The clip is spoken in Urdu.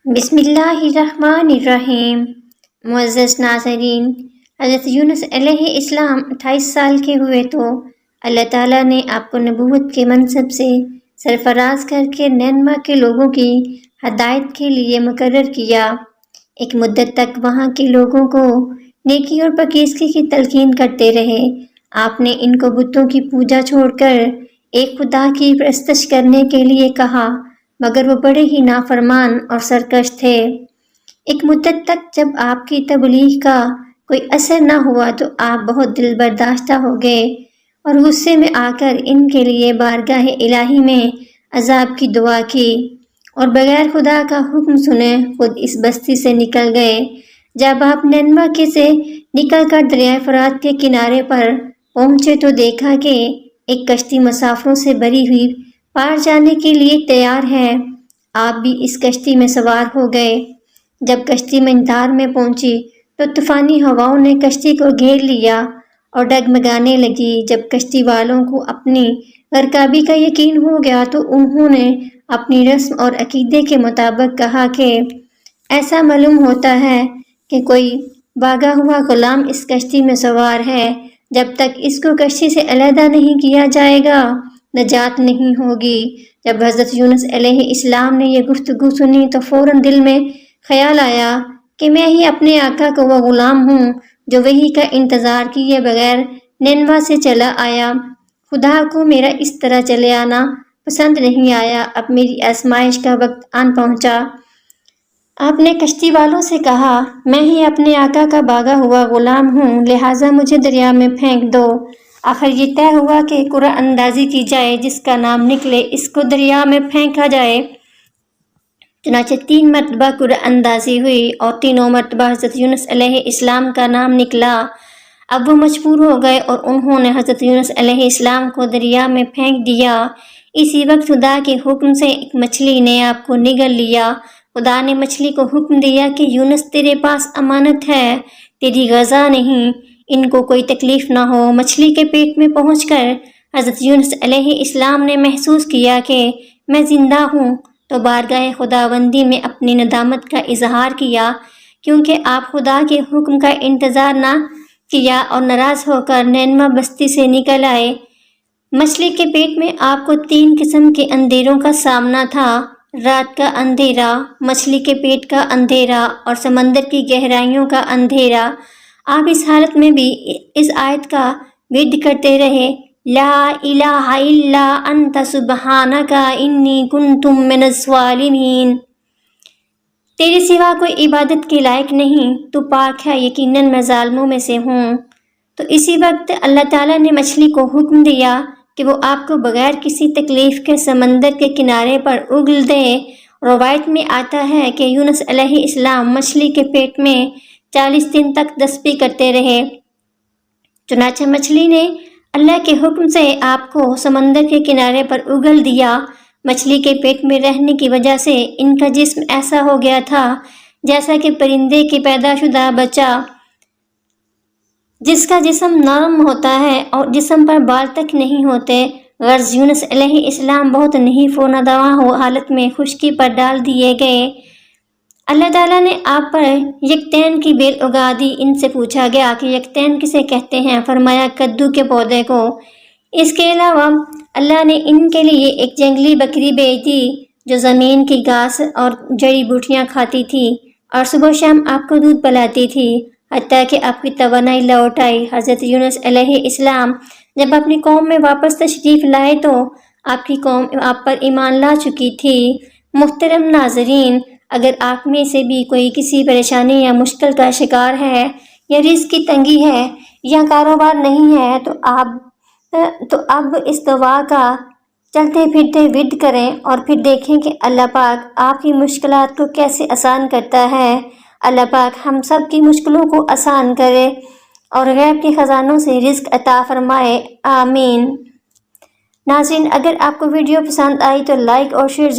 بسم اللہ الرحمن الرحیم۔ معزز ناظرین، حضرت یونس علیہ السلام 28 سال کے ہوئے تو اللہ تعالیٰ نے آپ کو نبوت کے منصب سے سرفراز کر کے نینوا کے لوگوں کی ہدایت کے لیے مقرر کیا۔ ایک مدت تک وہاں کے لوگوں کو نیکی اور پاکیزگی کی تلقین کرتے رہے۔ آپ نے ان کو بتوں کی پوجا چھوڑ کر ایک خدا کی پرستش کرنے کے لیے کہا، مگر وہ بڑے ہی نافرمان اور سرکش تھے۔ ایک مدت تک جب آپ کی تبلیغ کا کوئی اثر نہ ہوا تو آپ بہت دل برداشتہ ہو گئے اور غصے میں آ کر ان کے لیے بارگاہ الہی میں عذاب کی دعا کی، اور بغیر خدا کا حکم سنے خود اس بستی سے نکل گئے۔ جب آپ نینوا کے سے نکل کر دریائے فرات کے کنارے پر پہنچے تو دیکھا کہ ایک کشتی مسافروں سے بھری ہوئی پار جانے کے لیے تیار ہے۔ آپ بھی اس کشتی میں سوار ہو گئے۔ جب کشتی مندار میں پہنچی تو طوفانی ہواؤں نے کشتی کو گھیر لیا اور ڈگمگانے لگی۔ جب کشتی والوں کو اپنی غرقابی کا یقین ہو گیا تو انہوں نے اپنی رسم اور عقیدے کے مطابق کہا کہ ایسا معلوم ہوتا ہے کہ کوئی بھاگا ہوا غلام اس کشتی میں سوار ہے۔ جب تک اس کو کشتی سے علیحدہ نہیں کیا جائے گا نجات نہیں ہوگی۔ جب حضرت یونس علیہ السلام نے یہ گفتگو سنی تو فوراً دل میں خیال آیا کہ میں ہی اپنے آقا کو وہ غلام ہوں جو وحی کا انتظار کیے بغیر نینوا سے چلا آیا۔ خدا کو میرا اس طرح چلے آنا پسند نہیں آیا۔ اب میری آزمائش کا وقت آن پہنچا۔ آپ نے کشتی والوں سے کہا، میں ہی اپنے آقا کا بھاگا ہوا غلام ہوں، لہٰذا مجھے دریا میں پھینک دو۔ آخر یہ طے ہوا کہ قرعہ اندازی کی جائے، جس کا نام نکلے اس کو دریا میں پھینکا جائے۔ چنانچہ 3 مرتبہ قرعہ اندازی ہوئی اور تینوں مرتبہ حضرت یونس علیہ السلام کا نام نکلا۔ اب وہ مجبور ہو گئے اور انہوں نے حضرت یونس علیہ السلام کو دریا میں پھینک دیا۔ اسی وقت خدا کے حکم سے ایک مچھلی نے آپ کو نگل لیا۔ خدا نے مچھلی کو حکم دیا کہ یونس تیرے پاس امانت ہے، تیری غذا نہیں، ان کو کوئی تکلیف نہ ہو۔ مچھلی کے پیٹ میں پہنچ کر حضرت یونس علیہ السلام نے محسوس کیا کہ میں زندہ ہوں، تو بارگاہ خداوندی میں اپنی ندامت کا اظہار کیا، کیونکہ آپ خدا کے حکم کا انتظار نہ کیا اور ناراض ہو کر نینوا بستی سے نکل آئے۔ مچھلی کے پیٹ میں آپ کو 3 قسم کے اندھیروں کا سامنا تھا: رات کا اندھیرا، مچھلی کے پیٹ کا اندھیرا اور سمندر کی گہرائیوں کا اندھیرا۔ آپ اس حالت میں بھی اس آیت کا ورد کرتے رہے، لا الہ الا انت سبحانک انی کنت من الظالمین۔ تیرے سوا کوئی عبادت کے لائق نہیں، تو پاک ہے، یقیناً میں ظالموں میں سے ہوں۔ تو اسی وقت اللہ تعالیٰ نے مچھلی کو حکم دیا کہ وہ آپ کو بغیر کسی تکلیف کے سمندر کے کنارے پر اگل دے۔ روایت میں آتا ہے کہ یونس علیہ السلام مچھلی کے پیٹ میں 40 دن تک تسبیح کرتے رہے۔ چنانچہ مچھلی نے اللہ کے حکم سے آپ کو سمندر کے کنارے پر اگل دیا۔ مچھلی کے پیٹ میں رہنے کی وجہ سے ان کا جسم ایسا ہو گیا تھا جیسا کہ پرندے کے پیدا شدہ بچہ جس کا جسم نرم ہوتا ہے اور جسم پر بال تک نہیں ہوتے۔ غرض یونس علیہ السلام بہت نحیف و نادواں حالت میں خشکی پر ڈال دیے گئے۔ اللہ تعالیٰ نے آپ پر یکتین کی بیل اگا دی۔ ان سے پوچھا گیا کہ یکتین کسے کہتے ہیں؟ فرمایا کدو کے پودے کو۔ اس کے علاوہ اللہ نے ان کے لیے ایک جنگلی بکری بھیج دی جو زمین کی گھاس اور جڑی بوٹیاں کھاتی تھی اور صبح و شام آپ کو دودھ پلاتی تھی، حتیٰ کہ آپ کی توانائی لوٹ آئی۔ حضرت یونس علیہ السلام جب اپنی قوم میں واپس تشریف لائے تو آپ کی قوم آپ پر ایمان لا چکی تھی۔ محترم ناظرین، اگر آپ میں سے بھی کوئی کسی پریشانی یا مشکل کا شکار ہے، یا رزق کی تنگی ہے، یا کاروبار نہیں ہے، تو اب اس دعا کا چلتے پھرتے ورد کریں اور پھر دیکھیں کہ اللہ پاک آپ کی مشکلات کو کیسے آسان کرتا ہے۔ اللہ پاک ہم سب کی مشکلوں کو آسان کرے اور غیب کے خزانوں سے رزق عطا فرمائے، آمین۔ ناظرین، اگر آپ کو ویڈیو پسند آئی تو لائک اور شیئر